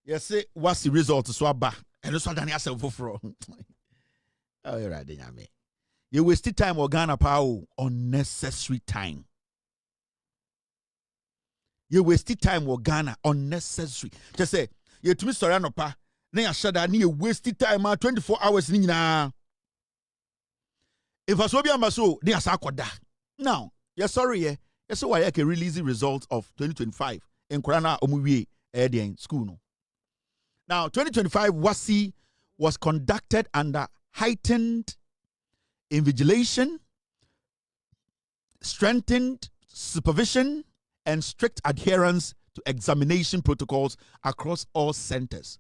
Yes, say what's the result so aba. And so Daniel self for. Oh, you're right, Denyame. You wasted time or Ghana power unnecessary time. You wasted time or Ghana unnecessary. Just say you to me sorry no pa. Na ya shada ni you wasted time 24 hours ni nyina. If I so be amaso, ni asa akoda. Now, you're sorry, yeah. Yes, why I can release the results of 2025 in Korana Omuwie in school. No. Now, 2025 WASSCE was conducted under heightened invigilation, strengthened supervision, and strict adherence to examination protocols across all centers.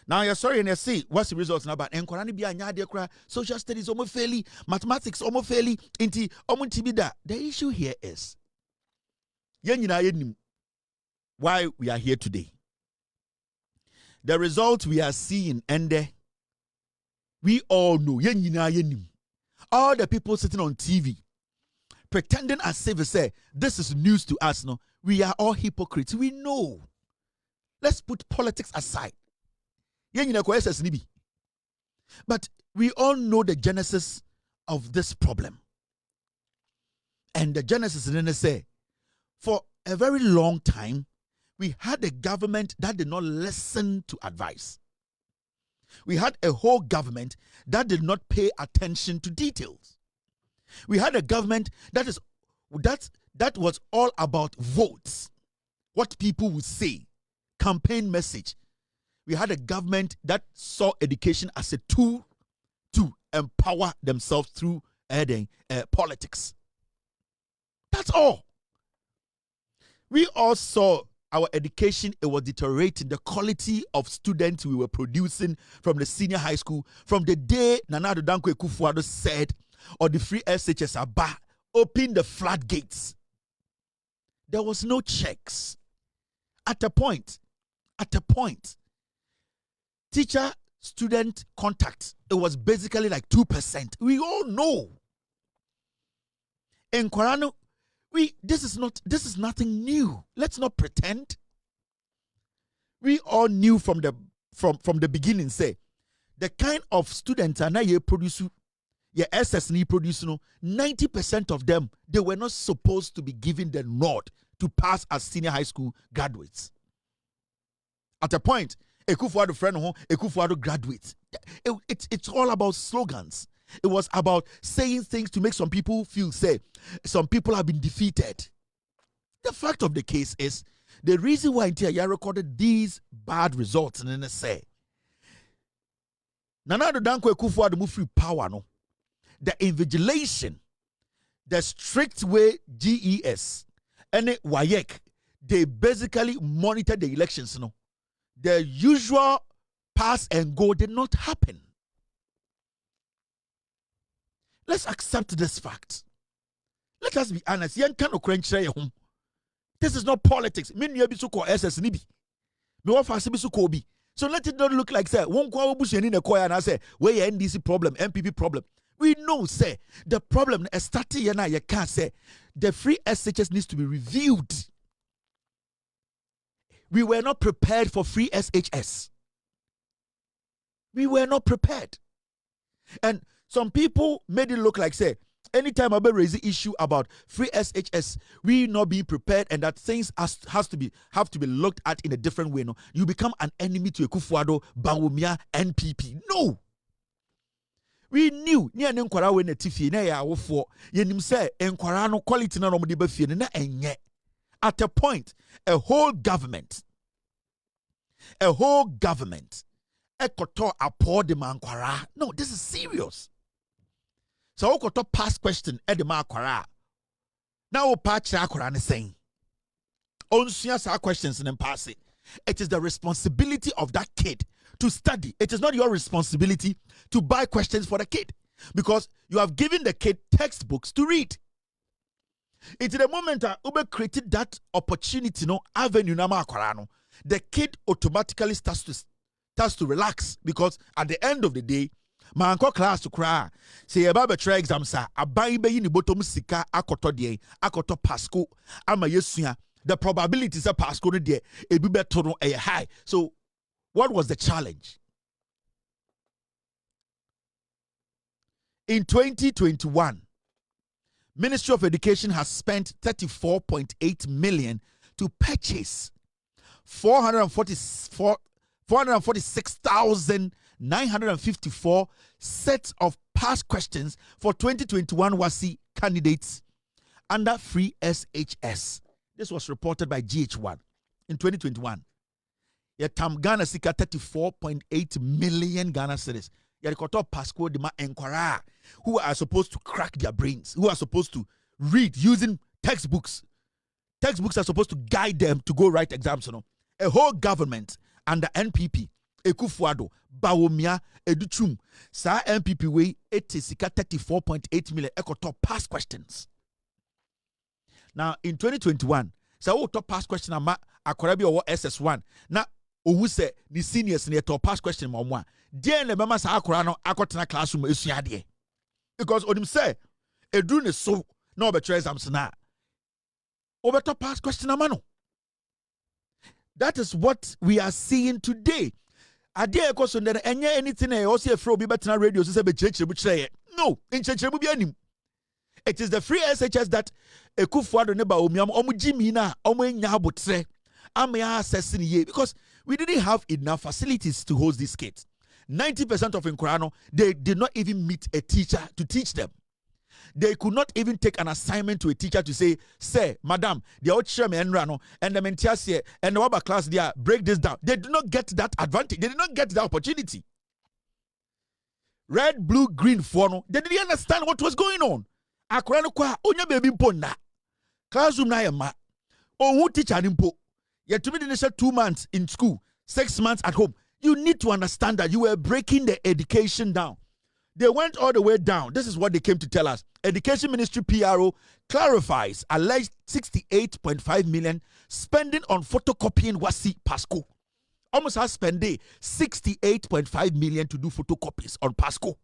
Now you're sorry and you see what's the results now about enkorani bi anya de kra social studies almost fairly, mathematics almost fairly, inti almost tibida. The issue here is why we are here today. The results we are seeing and we all know all the people sitting on TV pretending as if they say this is news to us. No, we are all hypocrites. We know. Let's put politics aside. But we all know the genesis of this problem. And the genesis didn't say, for a very long time, we had a government that did not listen to advice. We had a whole government that did not pay attention to details. We had a government that was all about votes, what people would say, campaign message. We had a government that saw education as a tool to empower themselves through politics. That's all. We all saw our education, it was deteriorating. The quality of students we were producing from the senior high school, from the day Nana Addo Akufo-Addo said, or the free SHS Aba, open the floodgates. There was no checks. At a point, teacher-student contact, it was basically like 2%. We all know. In Korano, this is nothing new. Let's not pretend. We all knew from the beginning, say, the kind of students are now you produce, your SSNE produce, 90% of them, they were not supposed to be given the nod to pass as senior high school graduates. At a point, Akufo-Addo friend, Akufo-Addo graduates. It's all about slogans. It was about saying things to make some people feel, say, some people have been defeated. The fact of the case is, the reason why Intia recorded these bad results, and then they say, Nana Addo Akufo-Addo move free power, no. The invigilation, the strict way GES, and WAYEC, they basically monitor the elections, no. The usual pass and go did not happen. Let's accept this fact. Let us be honest. This is not politics. So let it not look like say one say where your NDC problem, MPP problem. We know say the problem starting here now. You can't say the free SHS needs to be reviewed. We were not prepared for free SHS. We were not prepared. And some people made it look like, say, anytime I raise the issue about free SHS, we not being prepared and that things have to be looked at in a different way. No, you become an enemy to Akufo-Addo, Bawumia, NPP. No. We knew near Nkwara when the TV na ya wofo yenim say Nkwara no quality na no de ba fie na enye. At a point, a whole government ekoto apo de Nkwara. No, this is serious. So okoto past question e de Nkwara. Now patch Nkwara ne saying. Onsua sa questions and pass it. It is the responsibility of that kid to study. It is not your responsibility to buy questions for the kid because you have given the kid textbooks to read. It's the moment Ube created that opportunity, no avenue nama akwarano, the kid automatically starts to relax because at the end of the day, manko class to cry. Say about try exam sa abai be ni bottom sika akoto de akoto pasco ama yesuya. The probabilities of pasco no de ebi beto no high. So What was the challenge? In 2021, Ministry of Education has spent 34.8 million to purchase 446,954 sets of past questions for 2021 WASSCE candidates under free SHS. This was reported by GH1 in 2021. Yatam Ghana sika 34.8 million Ghana cedis. Yarikoto Pasco de ma enquara who are supposed to crack their brains, who are supposed to read using textbooks. Textbooks are supposed to guide them to go write exams. You know? A whole government under NPP, Akufo-Addo, Bawumia, Educhum, sa NPP way, it is 34.8 million top past questions. Now in 2021, so top past question ama akorabi or SS1. Now who say the seniors near top past question mwa. Dear the mama sa akora no akotena classroom esuade. Because odim say edu ne so na obetre exams na. Obeto past question amano. That is what we are seeing today. Ade ekoso ndere enye anything e o se free obi betena radio so say be chechire bu kire. No, in chechire bu bi anim. It is the free SHS that Akufo-Addo ne ba omiam omu jimi na omu enya abotre. Amya assessing ye because we didn't have enough facilities to host these kids. 90% of Nkurano, they did not even meet a teacher to teach them. They could not even take an assignment to a teacher to say, "Sir, madam, they are share me and the mentias and the Waba class there, break this down." They did not get that advantage. They did not get the opportunity. Red, blue, green, fono. They didn't understand what was going on. Akurano kwa onya baby pona. Classroom na yama. Oh, who teacher nimpo? Yet to me, they said 2 months in school, 6 months at home. You need to understand that you were breaking the education down. They went all the way down. This is what they came to tell us. Education Ministry PRO clarifies alleged 68.5 million spending on photocopying WASSCE Pasco. Almost has spent 68.5 million to do photocopies on Pasco.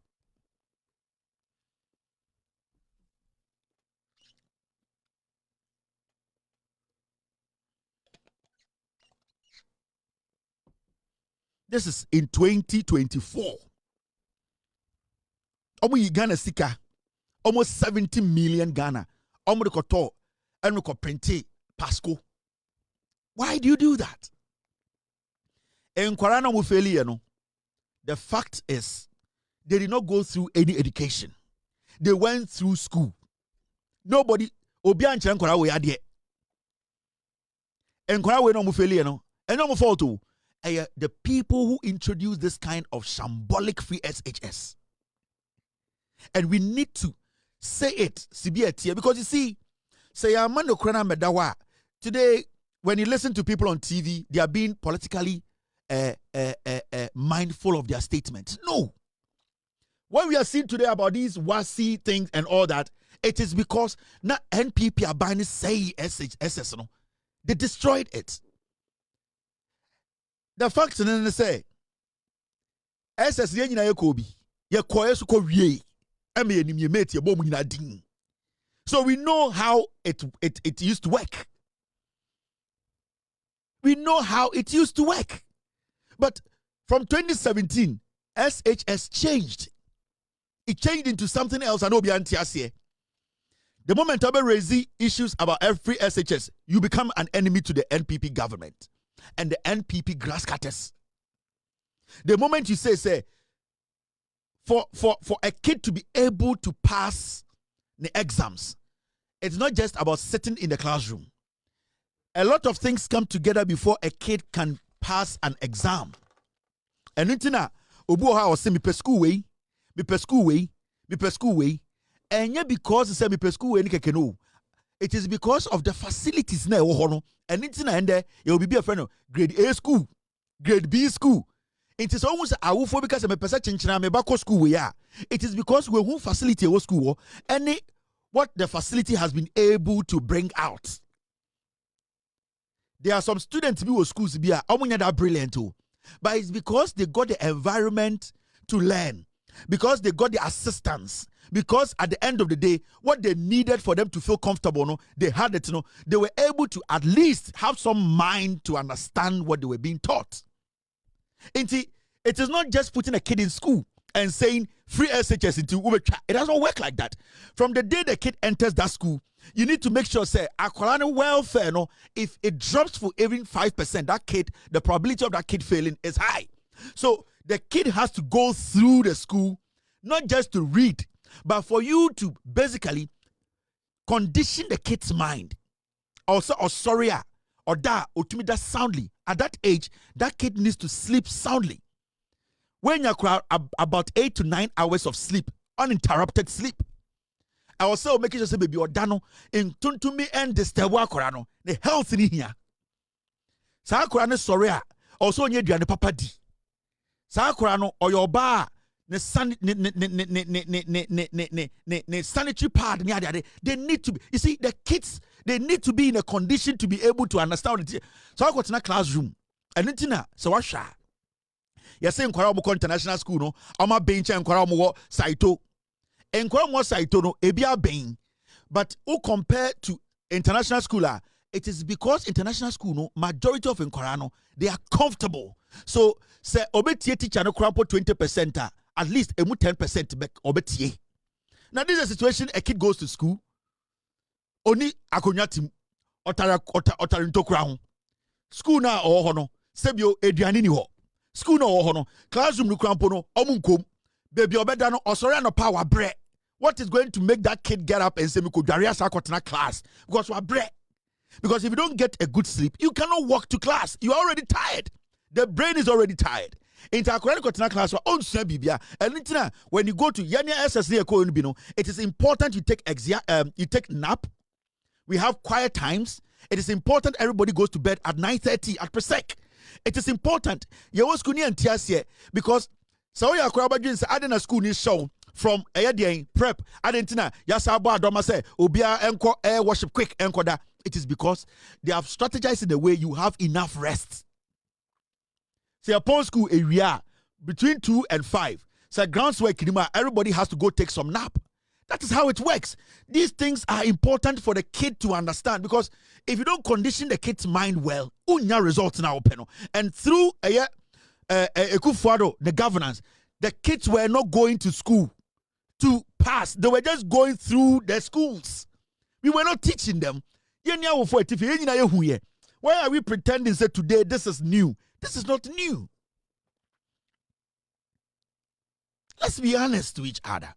This is in 2024. Almost Ghana sika, almost 70 million Ghana. Almost koto and print Pasco. Why do you do that? In Kwarana Mufeli, no. The fact is, they did not go through any education. They went through school. Nobody Obian Chankora we had yet. And Kwara we no Mufeli, no. And no fault. The people who introduced this kind of shambolic free SHS. And we need to say it, because you see, say Amando Krena Medawa. Today, when you listen to people on TV, they are being politically mindful of their statements. No. What we are seeing today about these WASSCE things and all that, it is because now NPP are buying say SHS, no. They destroyed it. The fact is, they say, SS yena yekobi, ye koye su ko wie, eme yenim ye mate ye bom nyina din. So we know how it used to work. We know how it used to work. But from 2017, SHS changed. It changed into something else. I know beyond TSA. The moment I raise issues about every SHS, you become an enemy to the NPP government and the NPP grass cutters. The moment you say, for a kid to be able to pass the exams, it's not just about sitting in the classroom. A lot of things come together before a kid can pass an exam. And intina obuoha or say me pesku way, and yet because say me pesku way ni kekeno. It is because of the facilities na ewo and intina and there you will be a friend of grade A school, grade B school. It is almost awufo because me pesa chinchina me bako school we are. It is because we who facility ewo school and what the facility has been able to bring out. There are some students who will schools be that brilliant too. But it's because they got the environment to learn. Because they got the assistance. Because at the end of the day, what they needed for them to feel comfortable, no, they had it, they were able to at least have some mind to understand what they were being taught. It is not just putting a kid in school and saying free SHS into Ubecha. It doesn't work like that. From the day the kid enters that school, you need to make sure, say, akwalane welfare, no, if it drops for even 5%, that kid, the probability of that kid failing is high. So the kid has to go through the school, not just to read, but for you to basically condition the kid's mind. Also, or sorry, or that, or to me that soundly. At that age, that kid needs to sleep soundly. When you are about 8 to 9 hours of sleep, uninterrupted sleep. I was also making sure say baby or dano in tuntumi and disturb akorano the health in here. Sa akorano sorry also nye duane papa di. Sa akorano or your bar ne sanitary pad they need to be, you see, the kids, they need to be in a condition to be able to understand it. So I got in a classroom and it's so what sha you say nkwara mo international school no ama bench nkwara mo saito nkwara mo saito no ebia ben, but who compare to international school it is because international school no majority of nkwara no they are comfortable. So say obetie teacher no kwara 20% at least emu 10% back obetie. Now this is a situation a kid goes to school oni akonya tim otara ntokura ho school na ho no sebio eduane ni ho school na ho no classroom no krampo no omunkom baby obeda no osori no power bre. What is going to make that kid get up and say me ko dware asa kwotena class? Because we are bre. Because if you don't get a good sleep, you cannot walk to class. You are already tired. The brain is already tired. Into a class, and when you go to it is important you take nap. We have quiet times. It is important everybody goes to bed at 9:30 at Presec. It is important. You was because so ya kwabadwin I didn't school ni show from prep. Adentina yasabo adoma say obia enko air worship quick enkoda. It is because they have strategized in the way you have enough rest. Say upon school area between 2 and 5. Say groundswork everybody has to go take some nap. That is how it works. These things are important for the kid to understand, because if you don't condition the kid's mind well, unya results now open. And through Akufo-Addo, the governance, the kids were not going to school to pass. They were just going through the schools. We were not teaching them. Why are we pretending that today this is new? This is not new. Let's be honest to each other.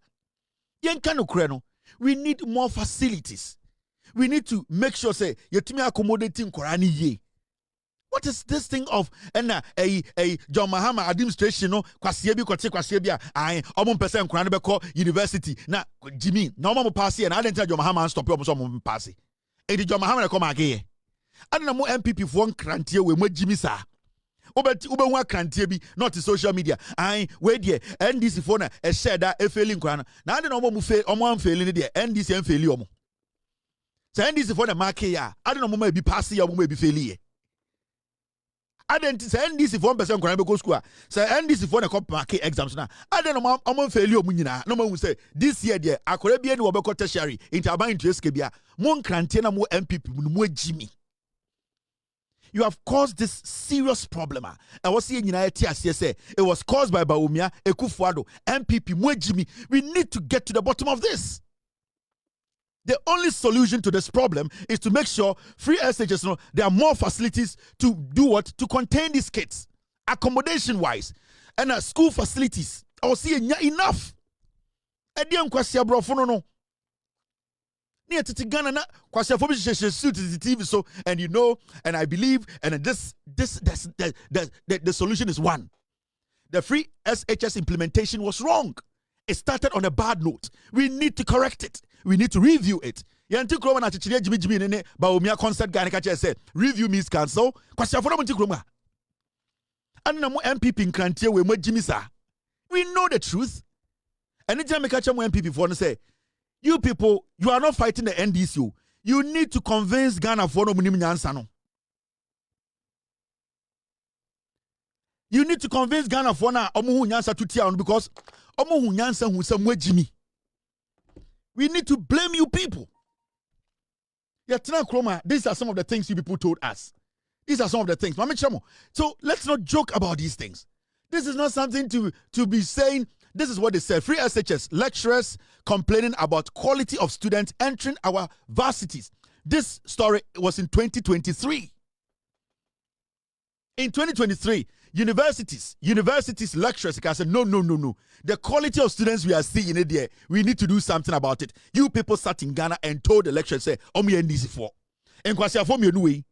We need more facilities. We need to make sure say yetumi accommodating Korani ye. What is this thing of a John Mahama administration no kwasiebi I omon person Korani beko university na Jimmy na omon pass here na adentia John Mahama stop you omon pass. E di John Mahama come again. Adena mo MPP for krantie we mo Jimmy sa. Ube wa krantie bi not social media. I we there NDC for na e share that e failing kwana. Na adena mo fail omo failing there NDC en faili omo. So NDC for na market ya. Adena mo be pass ya mo be faili. Adena NDC for person kwana be go school. So NDC for na come market exams na. Adena mo faili omo nyina. No mo say this year there akore bi eni wo be ko tertiary into aban into SK bia. Mo krantie na mo MPP mo Jimmy. You have caused this serious problem. I was saying it was caused by Baumia, Akufo-Addo, MPP, Mwejimi. We need to get to the bottom of this. The only solution to this problem is to make sure free SHS, there are more facilities to do what? To contain these kids, accommodation-wise, and school facilities. I was saying enough. Near to Ghana na TV so, and you know, and I believe, and the solution is one. The free SHS implementation was wrong. It started on a bad note. We need to correct it. We need to review it. Yanti kroma na chichire Jimmy nene ba omia concert guy nka said review means cancel. Kwasiafo na munti kroma. Anna mo MPP nkrantie we mo Jimmy sa. We know the truth. And it's make a mo MPP for say, you people, you are not fighting the NDC. You need to convince Ghana for no munim nyansa. You need to convince Ghana for na omu nyansa to tia because omu nyansa hu some Jimmy. We need to blame you people. These are some of the things you people told us. These are some of the things. So let's not joke about these things. This is not something to be saying. This is what they said. Free SHS lecturers complaining about quality of students entering our varsities. This story was in 2023. In 2023, universities lecturers can say, no. The quality of students we are seeing it there, we need to do something about it. You people sat in Ghana and told the lecturers, say, for. And kwasi afo me anyway.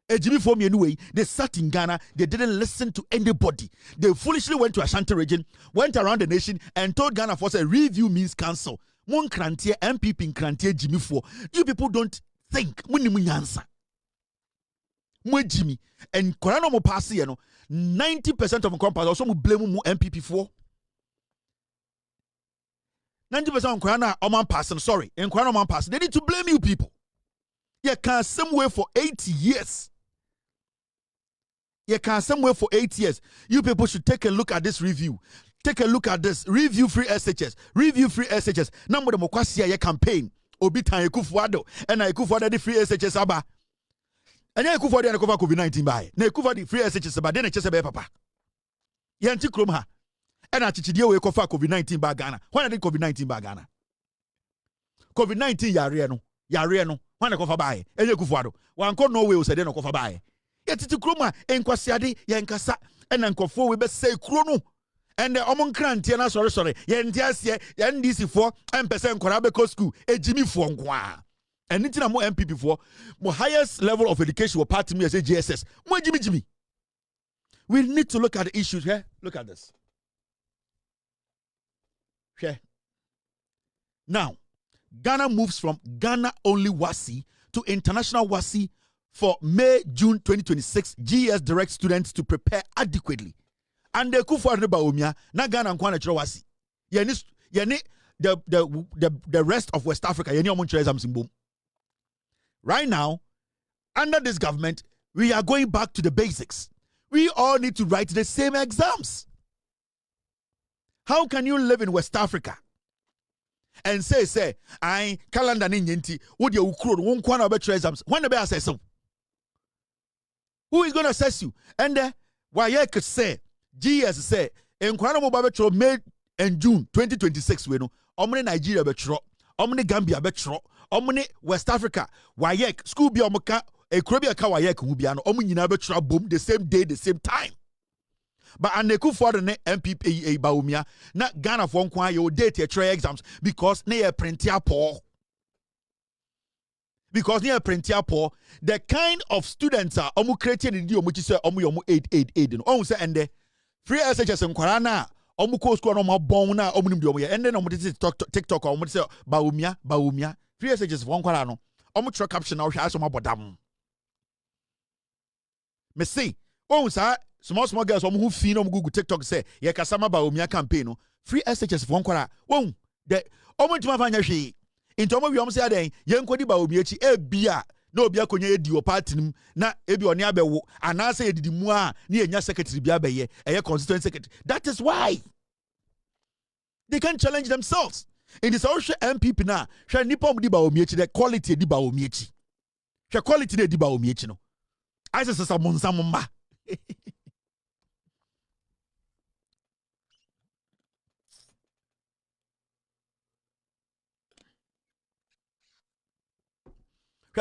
Ejimi for me anyway. They sat in Ghana, they didn't listen to anybody. They foolishly went to Ashanti region, went around the nation and told Ghana for say review means cancel. Mon krantie MPP krantie Jimmy for. You people don't think. Muni answer. Jimmy and Korano mo pass you know 90% of compass also mo blame mo MPP for 90% of Korana Oman pass sorry and Korano man pass they need to blame you people. You can somewhere for 80 years. You can somewhere for 8 years. You people should take a look at this review. Take a look at this review free SHS. Review free SHS. Number the Mokwasi campaign. Obi tan Akufo-Addo and Akufo-Addo the free SHS aba. And Akufo-Addo and cover COVID-19 by. Na Akufo the free SHS aba then chese be papa. Yanti krom ha. And achichidie we cover COVID-19 by Ghana. Why did COVID-19 by Ghana? COVID-19 yare no. Why na cover by? And Akufo-Addo. Wan ko no way o say den cover by. Yetiti krom ha enkwasiade yankasa and ankofo we be say kro no. And the Omon Crantia, sorry, Yantiasia, NDC for and Korabeco school, a Jimmy for Nkwa. And it's more MPP for more highest level of education will part to me as a GSS. More Jimmy. We need to look at the issues here. Look at this. Okay. Now, Ghana moves from Ghana only WASSCE to international WASSCE for May, June 2026. GS directs students to prepare adequately. And the Akufo-Addo Baumia, na Ghana nkwana chiro WASSCE. Yani the rest of West Africa, yani omunchire exams. Right now, under this government, we are going back to the basics. We all need to write the same exams. How can you live in West Africa and say, I calendar ni nyenti, wo de ukuro, wo nkwana obetro exams. When the be assess you? Who is going to assess you? And why you could say GS say Enkwano mo betro May and June 2026 we no omne Nigeria betro omne Gambia betro omne West Africa wayek school bi omoka ekrobia ka wayek hu bia no omo nyina betro bom the same day the same time but Akufo-Addo ne MPP Baumia na Ghana for nkwa ye date try exams because na ye printia poor the kind of students are omo creating in the omo chi say omo yomo aid no omo say ende free SHS nkwara na omuko school no mabon na omunim de omo ye and then omo TikTok omo say Baumia free SHS for nkwara no omo tro caption na hwa aso mabodam me say omo sa small girls omo hu fi no omo Google TikTok say ye kasama Baumia campaign no free SHS for nkwara omo de omo ntuma fa nya hwe into omo wi omo say aden ye nkodi Baumia chi e bia na obi akonya edi o party nim na ebi oni abewo anase edidi mu a na enya secretary bia beye eye constituent secretary. That is why they can challenge themselves. In this social MPP na hwe nipa mu di Baumia the quality di Baumia hwe quality na di Baumia no aise sesa monsam mba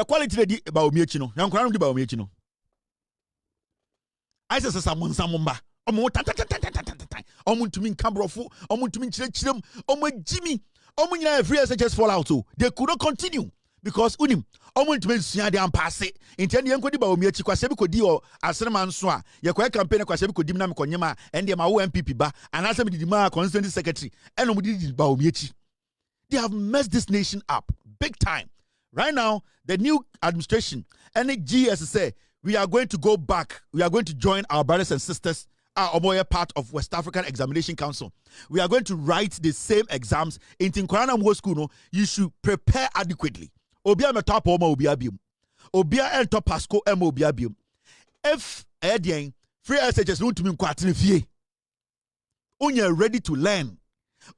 quality di Baumia no yankora no di Baumia no I say someone omo tan omo ntumi nkabrofo omo ntumi nchirechirem omo Jimmy omo nyina free SHS fall out so they could not continue because unim omo ntumi nsua de ampase intend yankodi Baumia kwase bi kodi o asenema nso a yekoye campaign kwase bi kodi na mekonyema ende ma wo MPP ba anase bi didima constituent secretary eno mo di Baumia. They have messed this nation up big time. Right now, the new administration, NGS say, we are going to go back. We are going to join our brothers and sisters, our part of West African Examination Council. We are going to write the same exams. In Tinkorana Mwo School, no, you should prepare adequately. Obia me top oma obia bium. Obia en top pasco em obia bium. If edien free SHS no to me kwatene fie. You're ready to learn.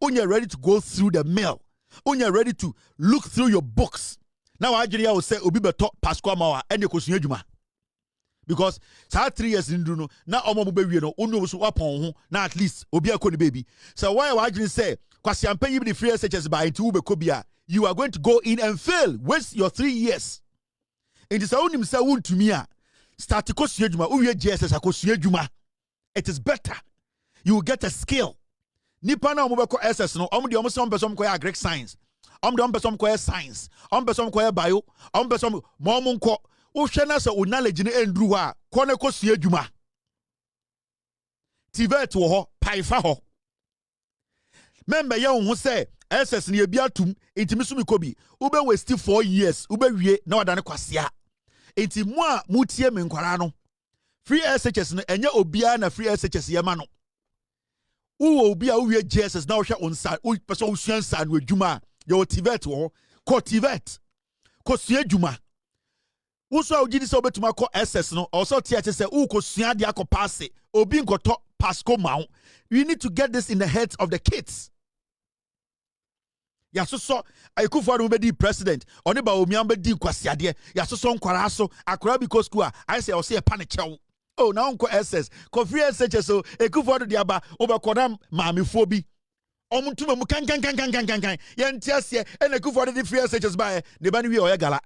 You're ready to go through the mail. You're ready to look through your books. Now, I will say, Obi beto Pascal Mawa and the Kosunya Juma. because saa 3 years in no na omo mo bewie no onu so wapon ho na at least obi akọ ni baby. So why wajin say kwasi ampa yi the free SHS by into ube kobia, you are going to go in and fail, waste your 3 years. It is only say wontumi a start ko sua djuma uwie GSS akosua djuma. It is better. You will get a skill. Nipa na omo beko SS no omo de omo se omo person ko agric science. Omo de omo person ko science. Omo person ko bio. Omo person mo mo nko wo hwe na se o knowledge ne endru ha ko ne ko sua djuma. Tivet wo ho, paifa ho. Member ye wo say SS ne bia atum intimi so mikobi. Ube waste 4 years. Ube wie na wadane kwasea. Enti mo a mutie me nkwara no. Free SHS no enye obia na free SHS ye ma no. Uwo obia uwie GSS na wo hwe onsa, u pese wo sua nsa no adwuma. Ye wo tivet wo. Ko tivet. Ko sua adwuma. Uso a ugidi se obetuma ko SS no. Also tiate se u ko sua de akopase. Obi nkoto pasco maun. You need to get this in the heads of the kids. Yasoso Akufo-Addo be di president. Oni ba omian be di kwasiade. Yasoso nkwara so akora because school I say o say panichew. Oh na onko SS. Ko free SHS so Akufo-Addo di aba obekoda maamefo bi. Omutuma mu kan. Ye ntiase e na Akufo-Addo di free SHS ba ne ba ni wi o ye gala.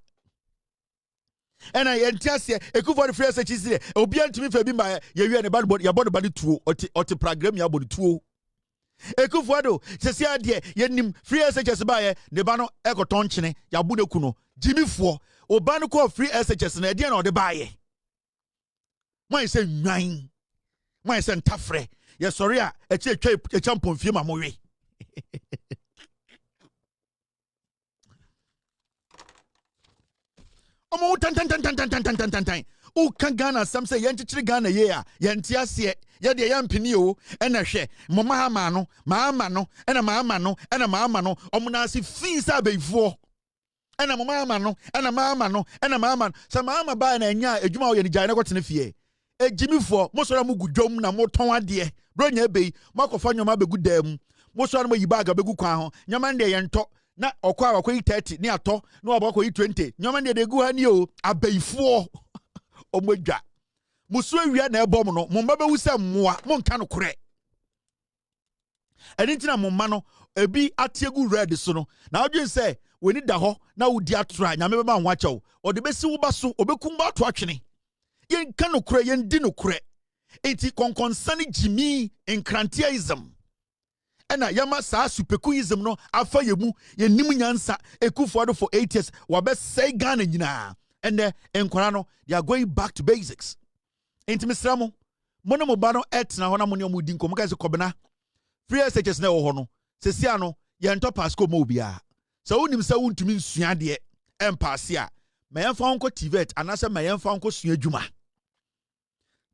And I entiase Akufo-Addo free SHS de obi antimi fa bi ma ye wi ne ba ya bodo ba di tuo oti program ya bodo tuo. Akufo-Addo sesi ade yenim free SHS ba ye ne ba no ekoton chene ya bu ne kuno jimifo oba no ko free SHS na ade na ode ba ye man say nwan man say ntafre ye sorry a eche champon fie ma mo we omo tan o kan Ghana sam say yenchichiri Ghana ye a yentiase ye de yampini o ena hwe mama ama no maama no ena maama no omo na se finsa beifo ena mama ama no ena maama no ena maama sa maama ba na nya adwuma o ye ni gyan na kwotene fie ejimifo mo sora mu gudwom na mo ton ade bro nya bei makofa nyoma begu dam mo sora mo yibaga begu kwan ho nyoma nde ye nto na okwa akwa 30 ni ato na obakwa 20 nyoma nde de gu ha ni o abeifo omodwa muso awia na ebom no mo mba bewu se mmoa mo nka no kore eni ntina mo mma no ebi atiegu red so no na odwen se weni da ho na wodi atra nyame beba ho achew ode besi wo ba so obekum ba to atwene yen ka no kore yen di no kore enti konkonsani jimi enkrantiaism ena yama sa supekuism no afa yemu yenim nyansa Akufo-Addo for 8 years wabe say Ghana nyina and enkwara no they are going back to basics. Enti misramo mono mo ba no etna ho na mo ne mo di nkom ka se kobena free SHS na wo ho no sesia no ye nto pasco mo bia so wonim se wontumi nsua de empase a ma yemfa onko tivet anase ma yemfa onko sua dwuma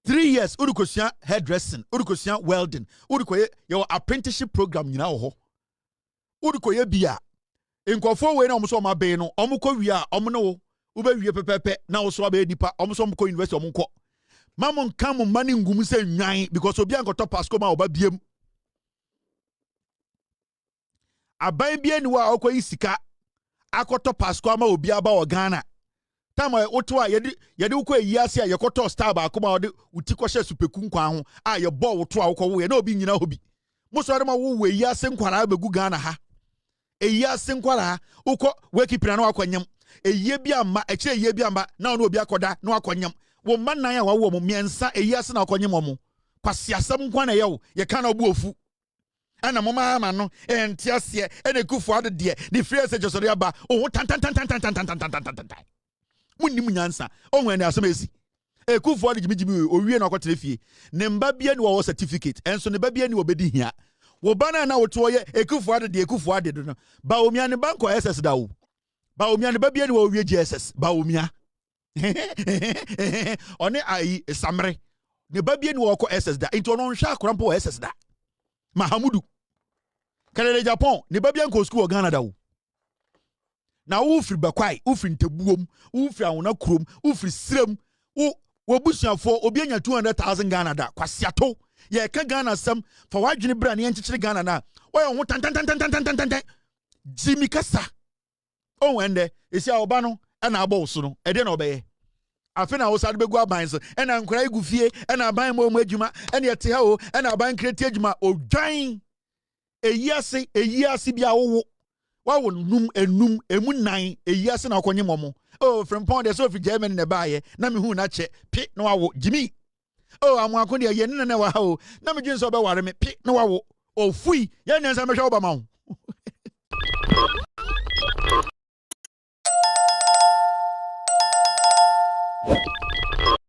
3 years urukosua hairdressing urukosua welding urukoye your apprenticeship program nyina wo ho urukoye bia enkofo we na omso ma be no omko wi a omno wo ube wie pepepe na wo so abe dipa omso omko university omko mamon kam mani ngum se nwan because obi ankoto pasco ma oba biem aban bia ni wa okoyi sika akoto pasco ma obi aba o Ghana tama oto a yede uko eyiase a yekoto star ba akoma ode uti kwhye supeku nkwa ho a ye bo woto a wokowo ye na obi nyina hobi musore ma wo we eyiase nkwara begu Ghana ha eyiase nkwara uko wekipira na wakwanyam eyiye bi amma ekire eyiye bi amma na ono obi akoda na wakwanyam wo manan a wawo mo miensa eyiase na akwanyam mo kwasiasam nkwa na yewo ye ka na obu ofu ana mama ama no entiase ene Akufo-Addo de the free SHS so aba o tan munim nyansa onwe na asem esi Akufo-Addo jimijimi owie na akotere fie ne mba bia ni wo certificate enso ne ba bia ni obedi hia wo bana na woto ye Akufo-Addo de Akufo-Addo no ba omia ne banko SS da wo ba omia ne ba bia ni wo wie GSS ba omia one ai samre ne ba bia ni wo ko SS da into no nhwa akrampo SS da Mahamudu Kanele Japan ne ba bia nko school Ghana da wo na wo firi bakwai wo firi ntebuom wo firi awona krom wo firi srem wo busuafo obi anya 200,000 Ghana da kwasiato ye ka Ghana sam fa wadwene bra ne yenkyekere Ghana na wo ye ho tan Jimmy kasa o wende esi a oba no na abo so no e de na obeye afena wo sa de begu aban so ena nkora igu fie ena aban mo adwuma ena yete ha o ena aban kreti adwuma odwan eyiase bia wo wawo num enum emu nan eyiase na akonye momo oh frimpon de so fi Germany ne baaye na me hu na che pi na wawo jimi oh amwako de ye ne wa ha o na me dwen so be ware me pi na wawo ofui ye nyansa me hwe obama ho